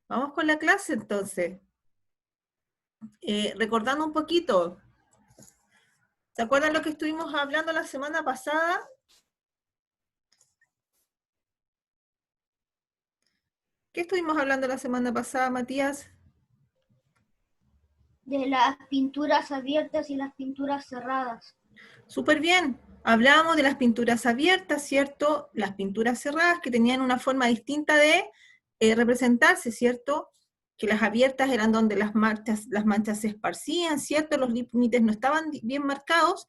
Vamos con la clase entonces. Recordando un poquito. ¿Se acuerdan lo que estuvimos hablando la semana pasada? ¿Qué estuvimos hablando la semana pasada, Matías? De las pinturas abiertas y las pinturas cerradas. Súper bien. Hablábamos de las pinturas abiertas, ¿cierto? Las pinturas cerradas que tenían una forma distinta de representarse, ¿cierto? Que las abiertas eran donde las manchas se esparcían, ¿cierto? Los límites no estaban bien marcados,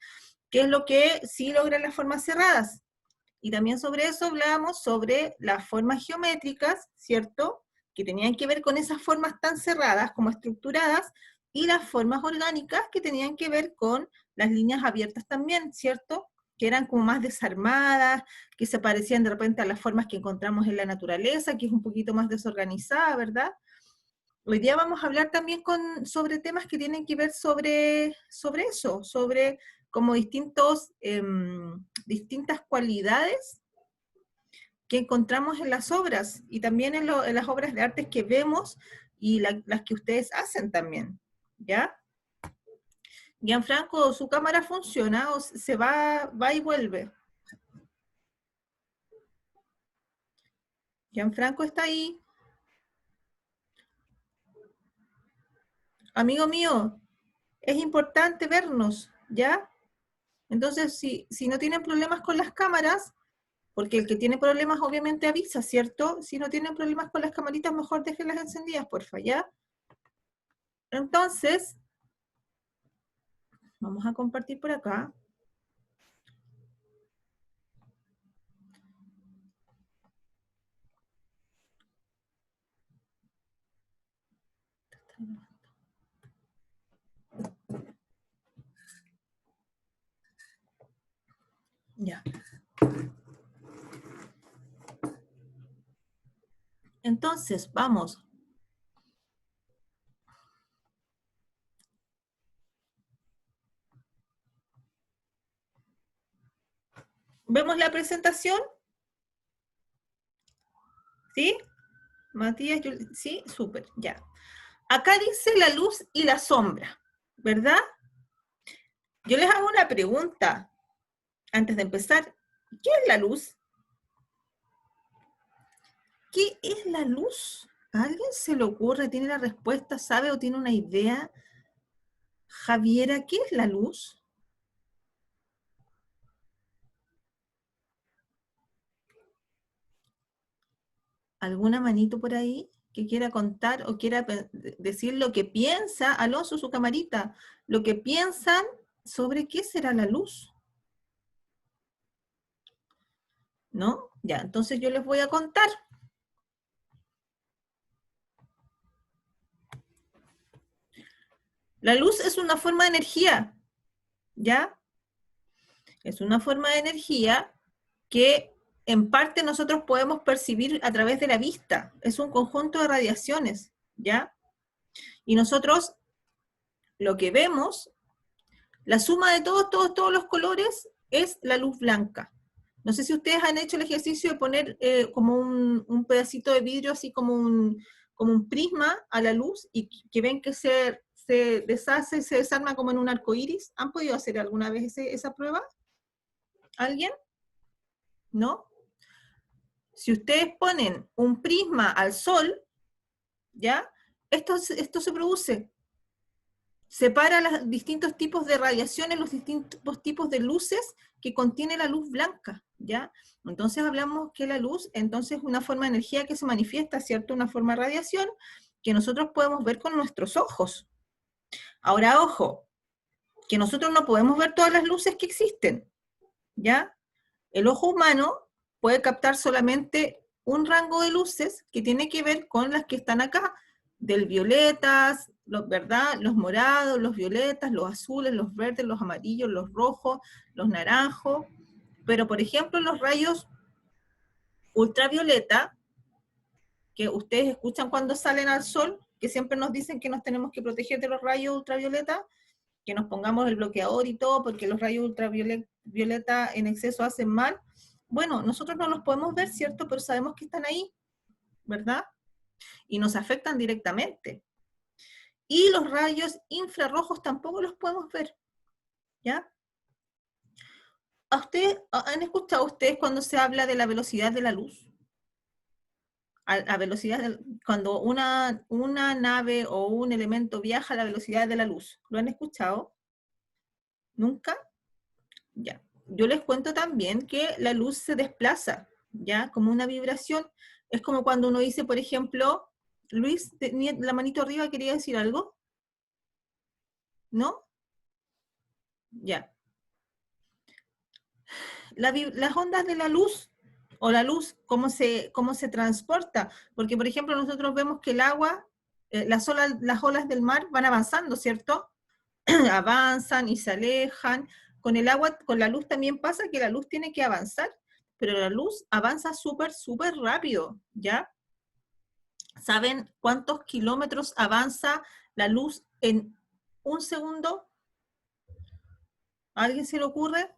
que es lo que sí logran las formas cerradas. Y también sobre eso hablábamos sobre las formas geométricas, ¿cierto? Que tenían que ver con esas formas tan cerradas como estructuradas, y las formas orgánicas que tenían que ver con las líneas abiertas también, ¿cierto? Que eran como más desarmadas, que se parecían de repente a las formas que encontramos en la naturaleza, que es un poquito más desorganizada, ¿verdad? Hoy día vamos a hablar también sobre temas que tienen que ver sobre eso, sobre como distintas cualidades que encontramos en las obras y también en las obras de arte que vemos y las que ustedes hacen también, ¿ya? Gianfranco, ¿su cámara funciona o se va y vuelve? Gianfranco está ahí. Amigo mío, es importante vernos, ¿ya? Entonces, si no tienen problemas con las cámaras, porque el que tiene problemas obviamente avisa, ¿cierto? Si no tienen problemas con las camaritas, mejor déjenlas encendidas, porfa, ¿ya? Entonces, vamos a compartir por acá. Ya. Entonces, vamos. ¿Vemos la presentación? ¿Sí? Matías, sí, súper, ya. Acá dice la luz y la sombra, ¿verdad? Yo les hago una pregunta antes de empezar. ¿Qué es la luz? ¿Qué es la luz? ¿A alguien se le ocurre, tiene la respuesta, sabe o tiene una idea? Javiera, ¿qué es la luz? ¿Alguna manito por ahí que quiera contar o quiera decir lo que piensa? Alonso, su camarita, lo que piensan sobre qué será la luz. ¿No? Ya, entonces yo les voy a contar. La luz es una forma de energía, ¿ya? Es una forma de energía que en parte nosotros podemos percibir a través de la vista. Es un conjunto de radiaciones, ¿ya? Y nosotros lo que vemos, la suma de todos los colores es la luz blanca. No sé si ustedes han hecho el ejercicio de poner como un pedacito de vidrio, así como un prisma a la luz y que ven que se deshace, se desarma como en un arco iris. ¿Han podido hacer alguna vez esa prueba? ¿Alguien? ¿No? Si ustedes ponen un prisma al sol, ¿ya? Esto se produce. Separa los distintos tipos de radiaciones, los distintos tipos de luces que contiene la luz blanca, ¿ya? Entonces hablamos que la luz, entonces, es una forma de energía que se manifiesta, ¿cierto? Una forma de radiación que nosotros podemos ver con nuestros ojos. Ahora, ojo, que nosotros no podemos ver todas las luces que existen, ¿ya? El ojo humano puede captar solamente un rango de luces que tiene que ver con las que están acá, del violetas, ¿verdad? Los morados, los violetas, los azules, los verdes, los amarillos, los rojos, los naranjos. Pero, por ejemplo, los rayos ultravioleta, que ustedes escuchan cuando salen al sol, que siempre nos dicen que nos tenemos que proteger de los rayos ultravioleta, que nos pongamos el bloqueador y todo, porque los rayos ultravioleta en exceso hacen mal. Bueno, nosotros no los podemos ver, ¿cierto? Pero sabemos que están ahí, ¿verdad? y nos afectan directamente. Y los rayos infrarrojos tampoco los podemos ver, ¿ya? ¿Han escuchado ustedes cuando se habla de la velocidad de la luz? A velocidad cuando una nave o un elemento viaja a la velocidad de la luz. ¿Lo han escuchado? ¿Nunca? Ya. Yo les cuento también que la luz se desplaza, ¿ya? Como una vibración. Es como cuando uno dice, por ejemplo, Luis, tenía la manito arriba, ¿quería decir algo? ¿No? Ya. Las ondas de la luz, o la luz, cómo se transporta. Porque, por ejemplo, nosotros vemos que el agua, las olas del mar van avanzando, ¿cierto? Avanzan y se alejan. Con el agua, con la luz también pasa que la luz tiene que avanzar, pero la luz avanza súper, súper rápido, ¿ya? ¿Saben cuántos kilómetros avanza la luz en un segundo? ¿A alguien se le ocurre?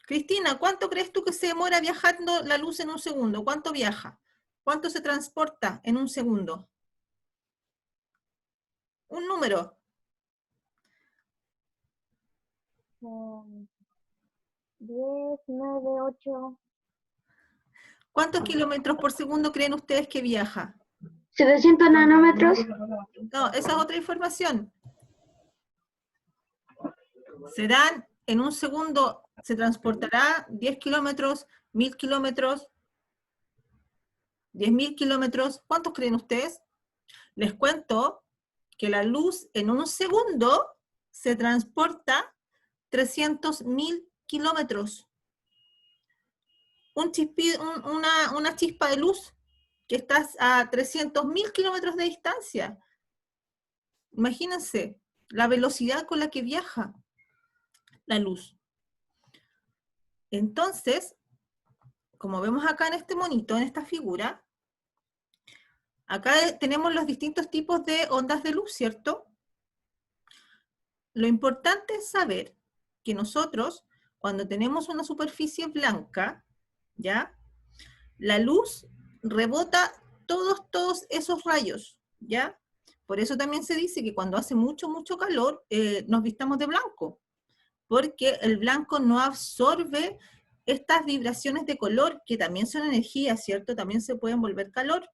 Cristina, ¿cuánto crees tú que se demora viajando la luz en un segundo? ¿Cuánto viaja? ¿Cuánto se transporta en un segundo? Un número. 10, 9, 8. ¿Cuántos kilómetros por segundo creen ustedes que viaja? 700 nanómetros. No, esa es otra información. Serán, en un segundo, se transportará 10 kilómetros, 1000 kilómetros, 10.000 kilómetros. ¿Cuántos creen ustedes? Les cuento que la luz en un segundo se transporta 300.000 kilómetros. Una chispa de luz que está a 300.000 kilómetros de distancia. Imagínense la velocidad con la que viaja la luz. Entonces, como vemos acá en este monito, en esta figura, acá tenemos los distintos tipos de ondas de luz, ¿cierto? Lo importante es saber que nosotros, cuando tenemos una superficie blanca, ¿ya? La luz rebota todos esos rayos, ¿ya? Por eso también se dice que cuando hace mucho, mucho calor, nos vistamos de blanco, porque el blanco no absorbe estas vibraciones de color, que también son energía, ¿cierto? También se pueden volver calor.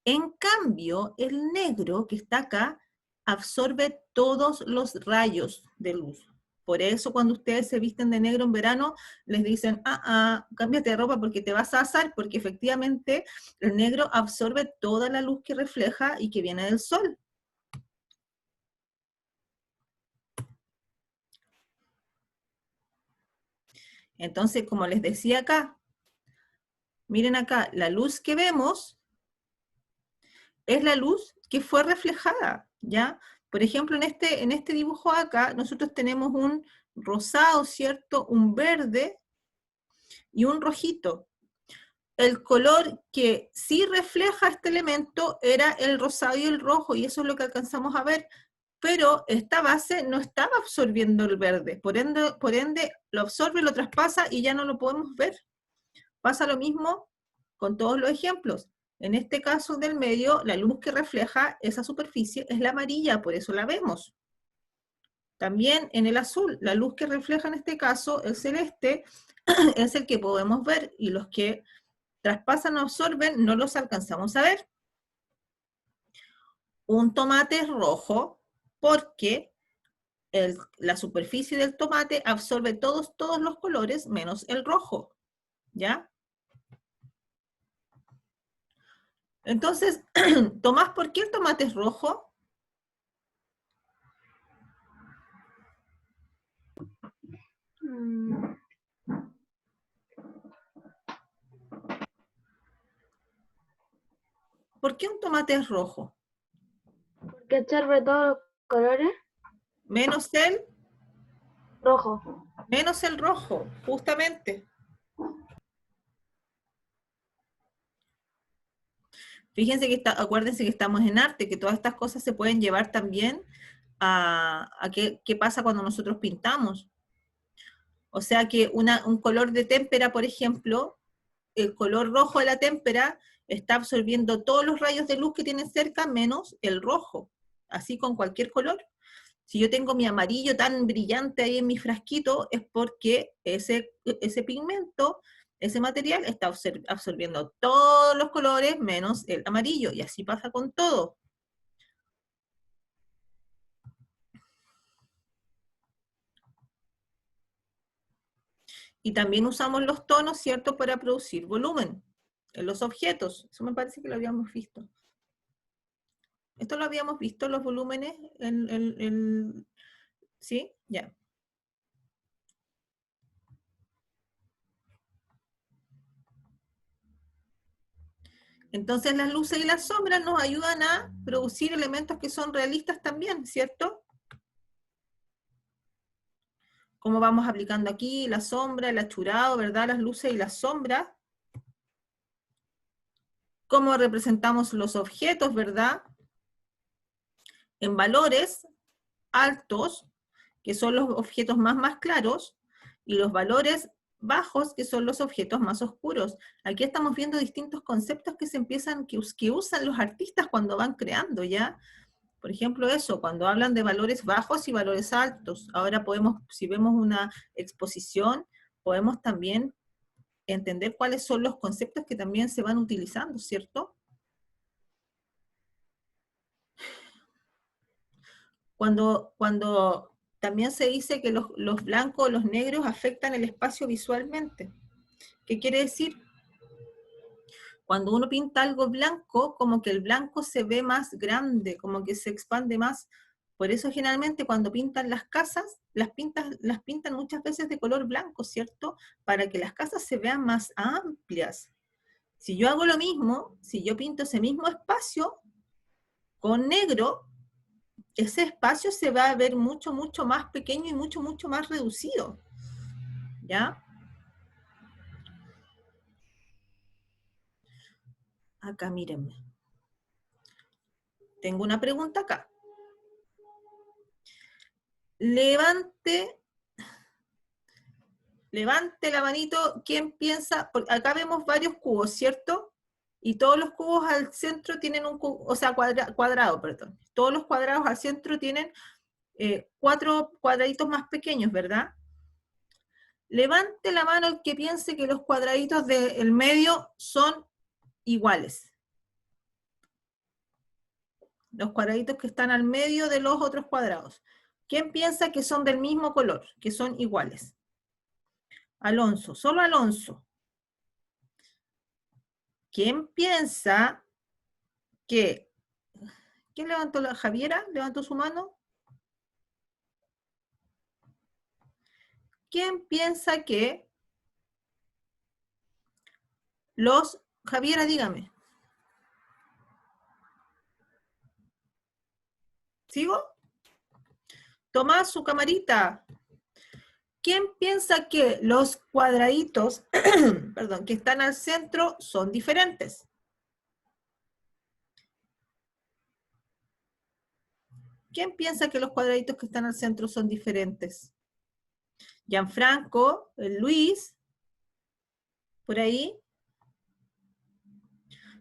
En cambio, el negro que está acá absorbe todos los rayos de luz. Por eso cuando ustedes se visten de negro en verano, les dicen, cámbiate de ropa porque te vas a asar, porque efectivamente el negro absorbe toda la luz que refleja y que viene del sol. Entonces, como les decía acá, miren acá, la luz que vemos es la luz que fue reflejada, ¿ya? Por ejemplo, en este dibujo acá, nosotros tenemos un rosado, ¿cierto? Un verde y un rojito. El color que sí refleja este elemento era el rosado y el rojo, y eso es lo que alcanzamos a ver, pero esta base no estaba absorbiendo el verde, por ende lo absorbe, lo traspasa y ya no lo podemos ver. Pasa lo mismo con todos los ejemplos. En este caso del medio, la luz que refleja esa superficie es la amarilla, por eso la vemos. También en el azul, la luz que refleja en este caso, el celeste, es el que podemos ver, y los que traspasan o absorben no los alcanzamos a ver. Un tomate es rojo porque la superficie del tomate absorbe todos los colores menos el rojo, ¿ya? Entonces, Tomás, ¿por qué el tomate es rojo? ¿Por qué un tomate es rojo? Porque absorbe todos los colores. Menos el Rojo. rojo, justamente. Fíjense que acuérdense que estamos en arte, que todas estas cosas se pueden llevar también a qué pasa cuando nosotros pintamos. O sea que un color de témpera, por ejemplo, el color rojo de la témpera está absorbiendo todos los rayos de luz que tiene cerca, menos el rojo. Así con cualquier color. Si yo tengo mi amarillo tan brillante ahí en mi frasquito, es porque ese pigmento, ese material, está absorbiendo todos los colores menos el amarillo. Y así pasa con todo. Y también usamos los tonos, ¿cierto?, para producir volumen en los objetos. Eso me parece que lo habíamos visto. ¿Esto lo habíamos visto, los volúmenes? ¿Sí? Ya. Entonces las luces y las sombras nos ayudan a producir elementos que son realistas también, ¿cierto? Cómo vamos aplicando aquí la sombra, el achurado, ¿verdad? Las luces y las sombras. Cómo representamos los objetos, ¿verdad? En valores altos, que son los objetos más claros, y los valores bajos, que son los objetos más oscuros. Aquí estamos viendo distintos conceptos que se empiezan, que usan los artistas cuando van creando, ¿ya? Por ejemplo, eso, cuando hablan de valores bajos y valores altos. Ahora podemos, si vemos una exposición, podemos también entender cuáles son los conceptos que también se van utilizando, ¿cierto? Cuando también se dice que los blancos o los negros afectan el espacio visualmente. ¿Qué quiere decir? Cuando uno pinta algo blanco, como que el blanco se ve más grande, como que se expande más. Por eso generalmente cuando pintan las casas, las pintan muchas veces de color blanco, ¿cierto? Para que las casas se vean más amplias. Si yo hago lo mismo, si yo pinto ese mismo espacio con negro, ese espacio se va a ver mucho más pequeño y mucho más reducido. ¿Ya? Acá mírenme. Tengo una pregunta acá. Levante la manito, ¿quién piensa? Acá vemos varios cubos, ¿cierto? Y todos los cubos al centro tienen un cubo, o sea, cuadrado, perdón. Todos los cuadrados al centro tienen 4 cuadraditos más pequeños, ¿verdad? Levante la mano el que piense que los cuadraditos del medio son iguales. Los cuadraditos que están al medio de los otros cuadrados. ¿Quién piensa que son del mismo color, que son iguales? Alonso, solo Alonso. ¿Quién piensa que... ¿Quién levantó la Javiera? ¿Levantó su mano? ¿Quién piensa que los... Javiera, dígame. ¿Sigo? Tomás, su camarita. ¿Quién piensa que los cuadraditos, perdón, que están al centro son diferentes? ¿Quién piensa que los cuadraditos que están al centro son diferentes? Gianfranco, Luis, por ahí.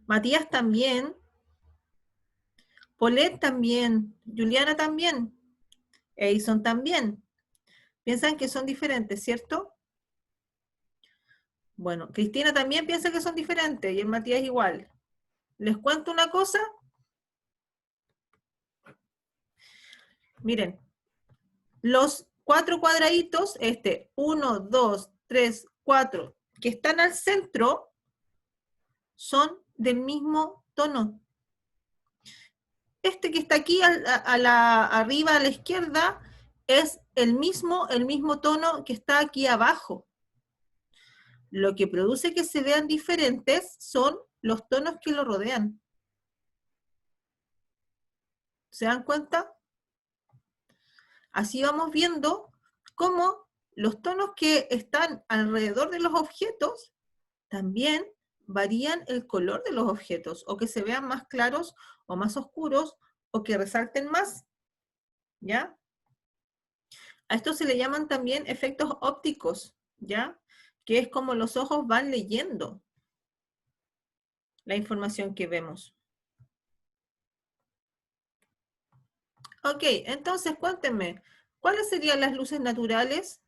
Matías también. Paulette también. Juliana también. Edison también. Piensan que son diferentes, ¿cierto? Bueno, Cristina también piensa que son diferentes y el Matías igual. ¿Les cuento una cosa? Miren, los 4 cuadraditos, 1, 2, 3, 4, que están al centro, son del mismo tono. Este que está aquí arriba a la izquierda es el mismo tono que está aquí abajo. Lo que produce que se vean diferentes son los tonos que lo rodean. ¿Se dan cuenta? Así vamos viendo cómo los tonos que están alrededor de los objetos también varían el color de los objetos, o que se vean más claros o más oscuros, o que resalten más. ¿Ya? A esto se le llaman también efectos ópticos, ¿ya? Que es como los ojos van leyendo. la información que vemos. Ok, entonces cuéntenme, ¿cuáles serían las luces naturales?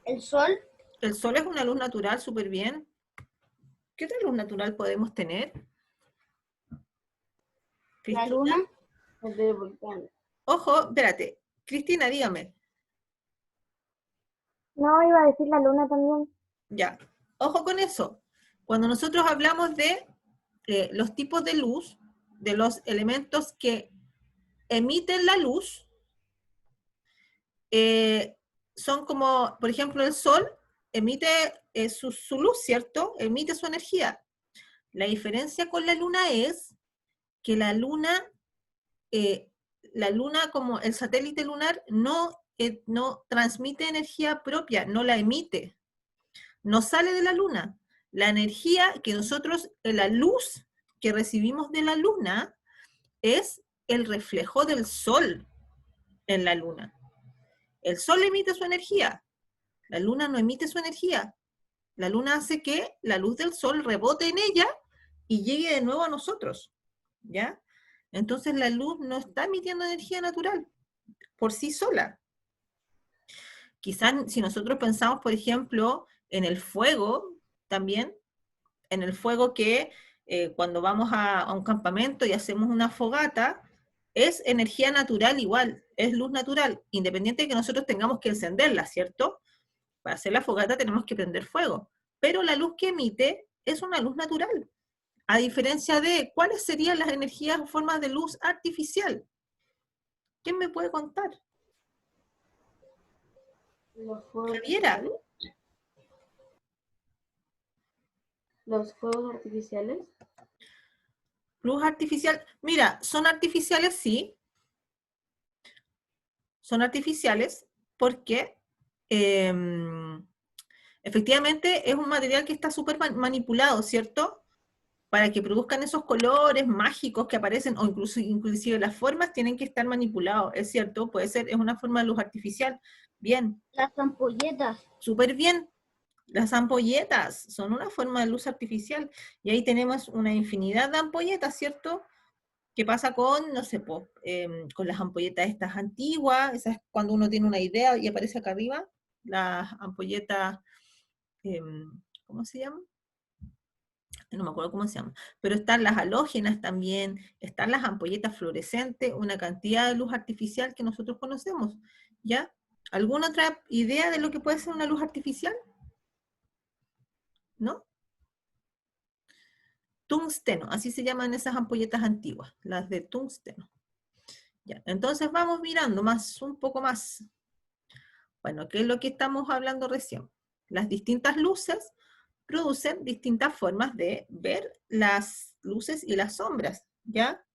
El sol, El sol es una luz natural, súper bien. ¿Qué otra luz natural podemos tener? la Cristina. luna, el del volcán. Ojo, espérate. Cristina, dígame. No, iba a decir la luna también. Ya. Ojo con eso. Cuando nosotros hablamos de los tipos de luz, de los elementos que emiten la luz, son como, por ejemplo, el sol emite su luz, ¿cierto? Emite su energía. La diferencia con la luna es que la luna como el satélite lunar no transmite energía propia, no la emite, no sale de la luna. La energía que nosotros, la luz que recibimos de la luna es el reflejo del sol en la luna. El sol emite su energía, la luna no emite su energía. La luna hace que la luz del sol rebote en ella y llegue de nuevo a nosotros, ¿ya? Entonces la luz no está emitiendo energía natural por sí sola. Quizás si nosotros pensamos, por ejemplo, en el fuego también, en el fuego que cuando vamos a un campamento y hacemos una fogata, es energía natural igual, es luz natural, independiente de que nosotros tengamos que encenderla, ¿cierto? Para hacer la fogata tenemos que prender fuego, pero la luz que emite es una luz natural, a diferencia de cuáles serían las energías o formas de luz artificial. ¿Quién me puede contar? Los fuegos Javiera. artificiales. Los fuegos artificiales. Luz artificial, mira, son artificiales, sí. Son artificiales porque efectivamente es un material que está súper manipulado, ¿cierto? Para que produzcan esos colores mágicos que aparecen, o inclusive las formas tienen que estar manipulados, es cierto, puede ser, es una forma de luz artificial. Bien, Las ampolletas. súper bien. Las ampolletas son una forma de luz artificial, y ahí tenemos una infinidad de ampolletas, ¿cierto? ¿Qué pasa con, no sé, con las ampolletas estas antiguas? Esas cuando uno tiene una idea y aparece acá arriba, las ampolletas, ¿cómo se llaman? No me acuerdo cómo se llaman, pero están las halógenas también, están las ampolletas fluorescentes, una cantidad de luz artificial que nosotros conocemos, ¿ya? ¿Alguna otra idea de lo que puede ser una luz artificial? ¿No? Tungsteno, así se llaman esas ampolletas antiguas, las de tungsteno. Ya, entonces vamos mirando un poco más. Bueno, ¿qué es lo que estamos hablando recién? Las distintas luces producen distintas formas de ver las luces y las sombras, ¿ya?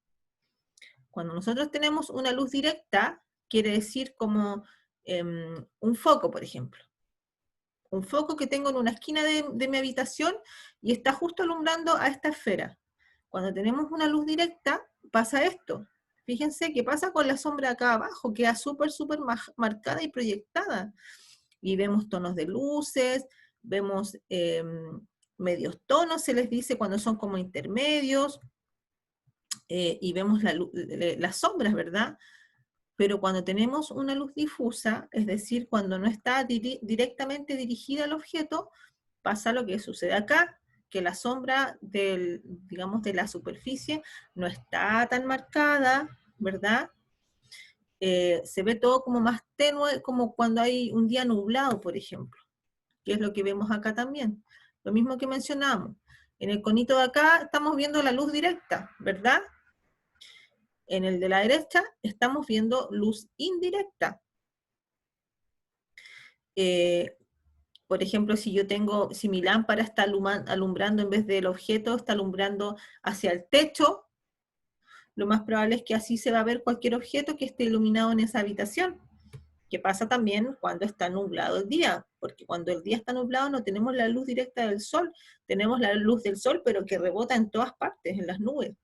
Cuando nosotros tenemos una luz directa, quiere decir como un foco, por ejemplo. Un foco que tengo en una esquina de mi habitación y está justo alumbrando a esta esfera. Cuando tenemos una luz directa, pasa esto. Fíjense qué pasa con la sombra acá abajo, queda súper, súper marcada y proyectada. Y vemos tonos de luces, vemos medios tonos, se les dice cuando son como intermedios, y vemos las sombras, ¿verdad? Pero cuando tenemos una luz difusa, es decir, cuando no está directamente dirigida al objeto, pasa lo que sucede acá, que la sombra digamos, de la superficie no está tan marcada, ¿verdad? Se ve todo como más tenue, como cuando hay un día nublado, por ejemplo, que es lo que vemos acá también. Lo mismo que mencionamos. En el conito de acá estamos viendo la luz directa, ¿verdad? En el de la derecha estamos viendo luz indirecta. Por ejemplo, si mi lámpara está alumbrando en vez del objeto, está alumbrando hacia el techo, lo más probable es que así se va a ver cualquier objeto que esté iluminado en esa habitación. Que pasa también cuando está nublado el día, porque cuando el día está nublado no tenemos la luz directa del sol, tenemos la luz del sol, pero que rebota en todas partes, en las nubes.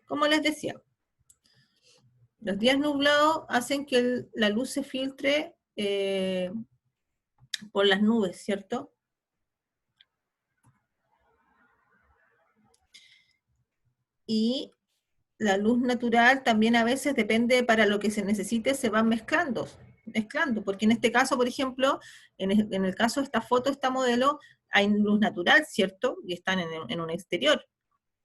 Como les decía, Los días nublados hacen que la luz se filtre por las nubes, ¿cierto? Y la luz natural también a veces depende para lo que se necesite, se van mezclando, porque en este caso, por ejemplo, en el caso de esta foto, esta modelo, hay luz natural, ¿cierto? Y están en un exterior.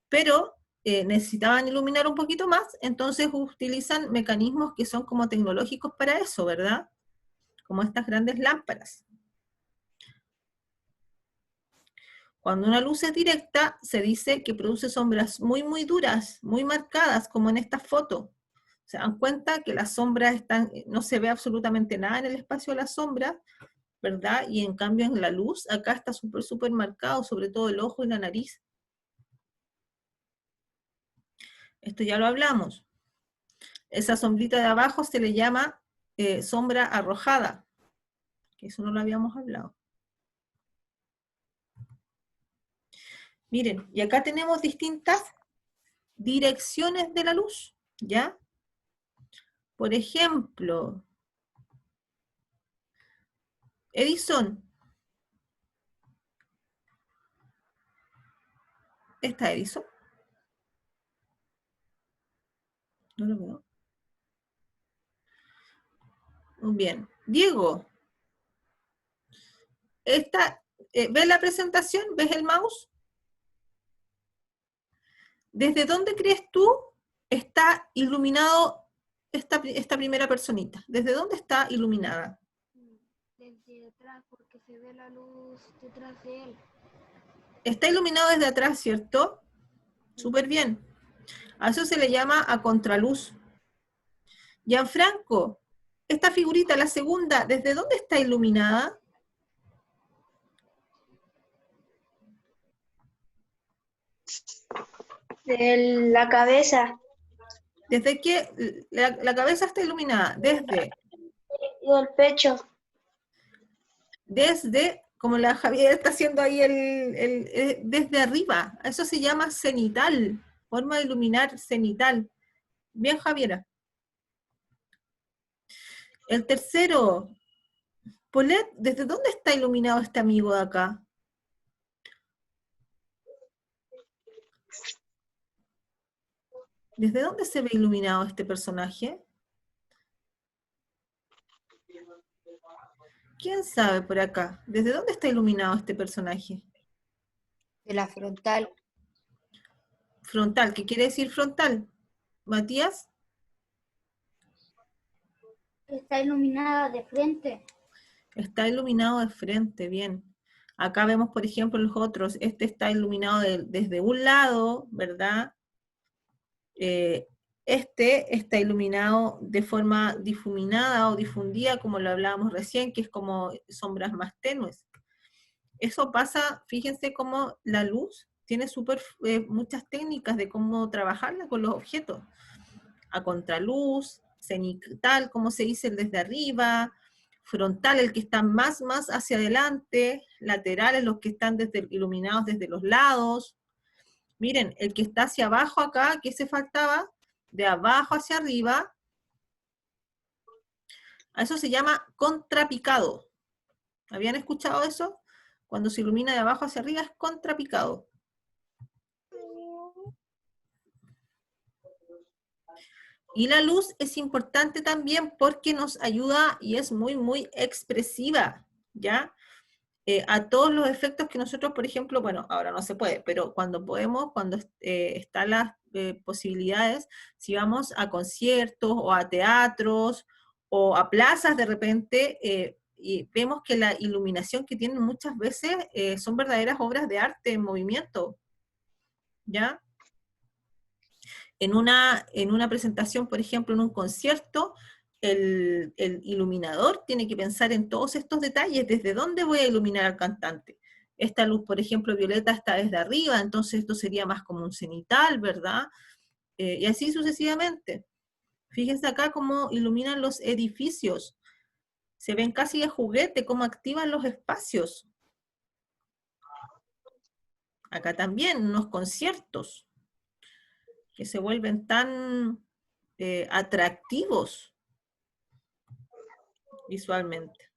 Pero necesitaban iluminar un poquito más, entonces utilizan mecanismos que son como tecnológicos para eso, ¿verdad? Como estas grandes lámparas. Cuando una luz es directa, se dice que produce sombras muy, muy duras, muy marcadas, como en esta foto. Se dan cuenta que las sombras están, no se ve absolutamente nada en el espacio de las sombras, ¿verdad? Y en cambio en la luz, acá está súper, súper marcado, sobre todo el ojo y la nariz. Esto ya lo hablamos. Esa sombrita de abajo se le llama sombra arrojada, que eso no lo habíamos hablado. Miren, y acá tenemos distintas direcciones de la luz, ¿ya? Por ejemplo, Edison. ¿Está Edison? No lo veo. Muy bien. Diego, ¿ves la presentación? ¿Ves el mouse? ¿Desde dónde crees tú está iluminado esta primera personita? ¿Desde dónde está iluminada? Desde atrás, porque se ve la luz detrás de él. Está iluminado desde atrás, ¿cierto? Súper bien. A eso se le llama a contraluz. Gianfranco, esta figurita, la segunda, ¿desde dónde está iluminada? De la cabeza ¿Desde qué? La cabeza está iluminada. y del pecho. Desde, como la Javier está haciendo ahí desde arriba. Eso se llama cenital. Forma de iluminar cenital. Bien, Javiera. El tercero, Polet, ¿desde dónde está iluminado este amigo de acá? ¿Desde dónde se ve iluminado este personaje? ¿Quién sabe por acá? ¿Desde dónde está iluminado este personaje? De la frontal. Frontal, ¿qué quiere decir frontal? Matías, Está iluminada de frente. está iluminado de frente, bien. Acá vemos, por ejemplo, los otros, este está iluminado desde un lado, ¿verdad? Este está iluminado de forma difuminada o difundida, como lo hablábamos recién, que es como sombras más tenues. Eso pasa, fíjense cómo la luz tiene muchas técnicas de cómo trabajarla con los objetos. A contraluz, cenital, como se dice, el desde arriba, frontal, el que está más hacia adelante, laterales, los que están iluminados desde los lados. Miren, el que está hacia abajo acá, ¿qué se faltaba? De abajo hacia arriba, a eso se llama contrapicado. ¿Habían escuchado eso? Cuando se ilumina de abajo hacia arriba es contrapicado. Y la luz es importante también porque nos ayuda y es muy, muy expresiva, ¿ya? A todos los efectos que nosotros, por ejemplo, bueno, ahora no se puede, pero cuando podemos, cuando están las posibilidades, si vamos a conciertos o a teatros o a plazas de repente, y vemos que la iluminación que tienen muchas veces son verdaderas obras de arte en movimiento, ¿ya? En una presentación, por ejemplo, en un concierto, el iluminador tiene que pensar en todos estos detalles, desde dónde voy a iluminar al cantante. Esta luz, por ejemplo, violeta está desde arriba, entonces esto sería más como un cenital, ¿verdad? Y así sucesivamente. Fíjense acá cómo iluminan los edificios. Se ven casi de juguete, cómo activan los espacios. Acá también, unos conciertos que se vuelven tan atractivos visualmente.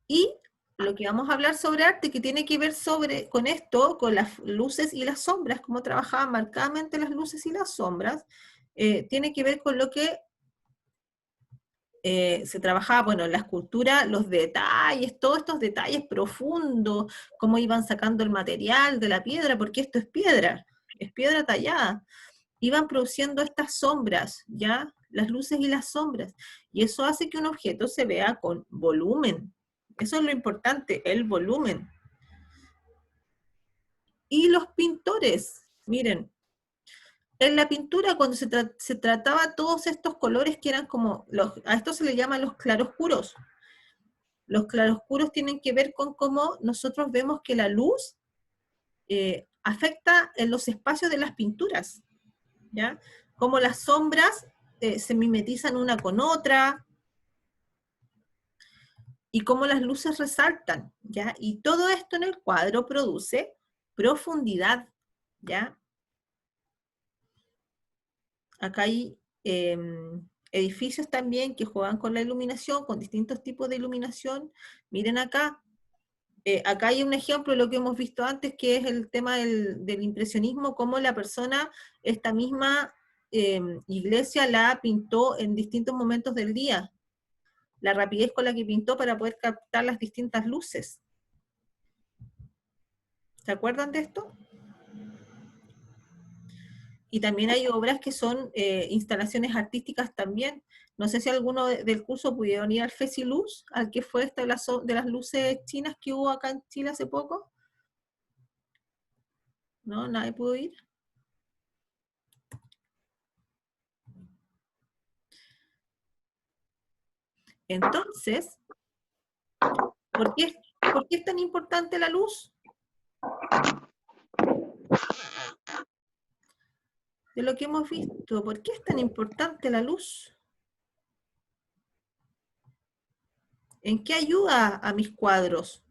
Y lo que vamos a hablar sobre arte, que tiene que ver con esto, con las luces y las sombras, cómo trabajaban marcadamente las luces y las sombras, tiene que ver con lo que se trabajaba, bueno, en la escultura, los detalles, todos estos detalles profundos, cómo iban sacando el material de la piedra, porque esto es piedra tallada. Iban produciendo estas sombras, ¿ya? Las luces y las sombras. Y eso hace que un objeto se vea con volumen. Eso es lo importante, el volumen. Y los pintores, miren, en la pintura cuando se trataba todos estos colores que eran como, a esto se le llaman los claroscuros. Los claroscuros tienen que ver con cómo nosotros vemos que la luz afecta en los espacios de las pinturas, ¿ya? Cómo las sombras se mimetizan una con otra, y cómo las luces resaltan, ¿ya? Y todo esto en el cuadro produce profundidad, ¿ya? Acá hay edificios también que juegan con la iluminación, con distintos tipos de iluminación. Miren acá, acá hay un ejemplo de lo que hemos visto antes, que es el tema del impresionismo, cómo la persona, esta misma iglesia la pintó en distintos momentos del día. La rapidez con la que pintó para poder captar las distintas luces. ¿Se acuerdan de esto? Y también hay obras que son instalaciones artísticas también. No sé si alguno del curso pudieron ir al Fesiluz, al que fue esta de las luces chinas que hubo acá en Chile hace poco. ¿No? ¿Nadie pudo ir? Entonces, ¿por qué es tan importante la luz? De lo que hemos visto, ¿por qué es tan importante la luz? ¿En qué ayuda a mis cuadros?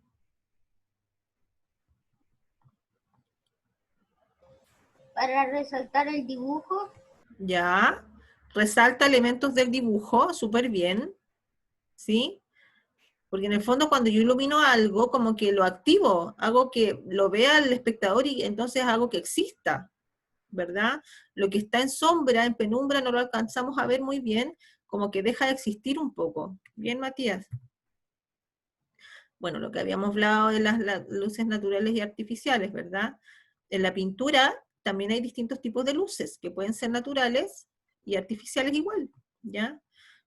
Para resaltar el dibujo. Ya, resalta elementos del dibujo, súper bien, ¿sí? Porque en el fondo cuando yo ilumino algo, como que lo activo, hago que lo vea el espectador y entonces hago que exista, ¿verdad? Lo que está en sombra, en penumbra, no lo alcanzamos a ver muy bien, como que deja de existir un poco. Bien, Matías. Bueno, lo que habíamos hablado de las luces naturales y artificiales, ¿verdad? En la pintura también hay distintos tipos de luces, que pueden ser naturales y artificiales igual, ¿ya?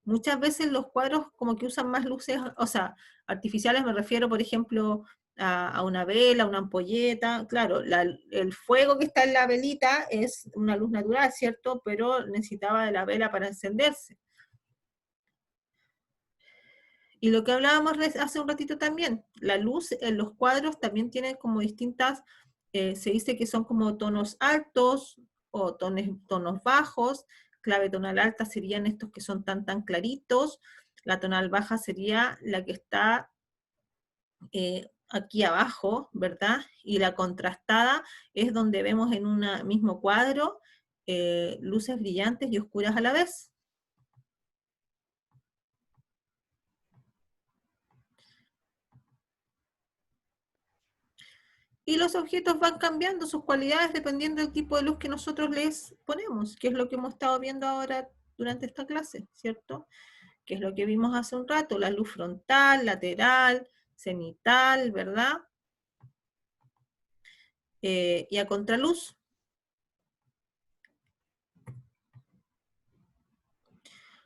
Muchas veces los cuadros como que usan más luces, o sea, artificiales me refiero, por ejemplo, a una vela, una ampolleta, claro, el fuego que está en la velita es una luz natural, ¿cierto? Pero necesitaba de la vela para encenderse. Y lo que hablábamos hace un ratito también, la luz en los cuadros también tiene como distintas, se dice que son como tonos altos o tonos bajos, clave tonal alta serían estos que son tan claritos, la tonal baja sería la que está aquí abajo, ¿verdad? Y la contrastada es donde vemos en un mismo cuadro luces brillantes y oscuras a la vez. Y los objetos van cambiando sus cualidades dependiendo del tipo de luz que nosotros les ponemos, que es lo que hemos estado viendo ahora durante esta clase, ¿cierto? Que es lo que vimos hace un rato, la luz frontal, lateral, cenital, ¿verdad? Y a contraluz.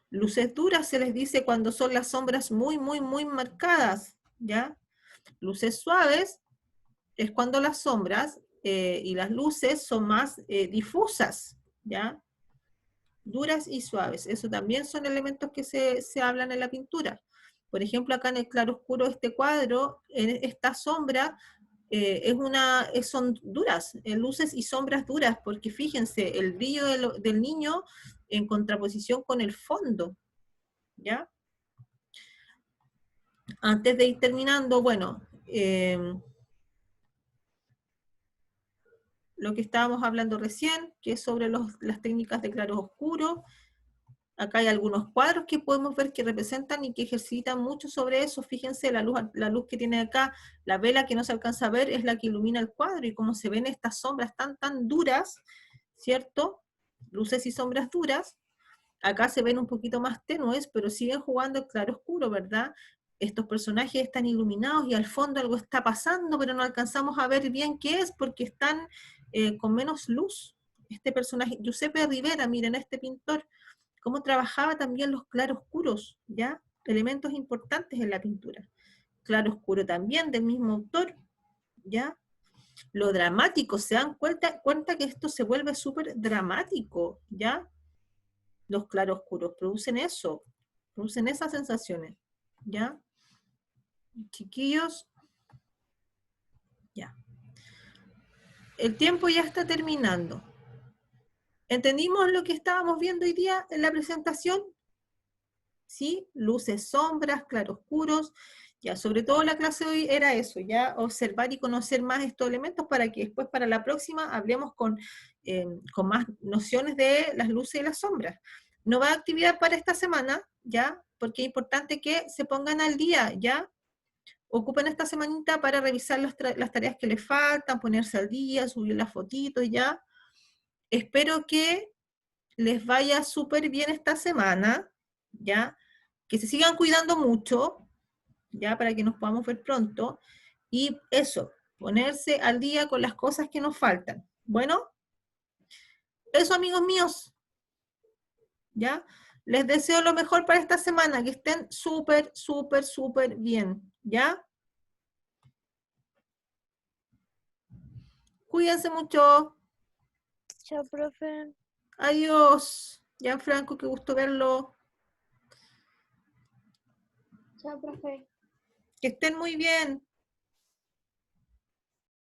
Luces duras se les dice cuando son las sombras muy marcadas, ¿ya? Luces suaves es cuando las sombras y las luces son más difusas, ¿ya? Duras y suaves. Eso también son elementos que se hablan en la pintura. Por ejemplo, acá en el claroscuro de este cuadro, en esta sombra son duras, luces y sombras duras, porque fíjense, el brillo del niño en contraposición con el fondo, ¿ya? Antes de ir terminando, bueno, lo que estábamos hablando recién, que es sobre las técnicas de claro oscuro, Acá hay algunos cuadros que podemos ver que representan y que ejercitan mucho sobre eso. Fíjense, la luz que tiene acá, la vela que no se alcanza a ver es la que ilumina el cuadro, y como se ven estas sombras tan duras, ¿cierto? Luces y sombras duras. Acá se ven un poquito más tenues, pero siguen jugando el claro-oscuro, ¿verdad? Estos personajes están iluminados y al fondo algo está pasando, pero no alcanzamos a ver bien qué es porque están con menos luz. Este personaje, Giuseppe Rivera, miren, este pintor, cómo trabajaba también los claroscuros, ¿ya? Elementos importantes en la pintura. Claroscuro también del mismo autor, ¿ya? Lo dramático, se dan cuenta que esto se vuelve súper dramático, ¿ya? Los claroscuros producen eso, producen esas sensaciones, ¿ya? Chiquillos, ya. El tiempo ya está terminando. ¿Entendimos lo que estábamos viendo hoy día en la presentación? ¿Sí? Luces, sombras, claroscuros. Ya, sobre todo la clase de hoy era eso, ya observar y conocer más estos elementos para que después para la próxima hablemos con más nociones de las luces y las sombras. No va a actividad para esta semana, ya, porque es importante que se pongan al día, ya. Ocupen esta semanita para revisar las tareas que les faltan, ponerse al día, subir las fotitos, ya. Espero que les vaya súper bien esta semana, ya. Que se sigan cuidando mucho, ya, para que nos podamos ver pronto. Y eso, ponerse al día con las cosas que nos faltan. Bueno, eso, amigos míos, ya. Les deseo lo mejor para esta semana, que estén súper, súper, súper bien, ¿ya? Cuídense mucho. Chao, profe. Adiós. Gianfranco, qué gusto verlo. Chao, profe. Que estén muy bien.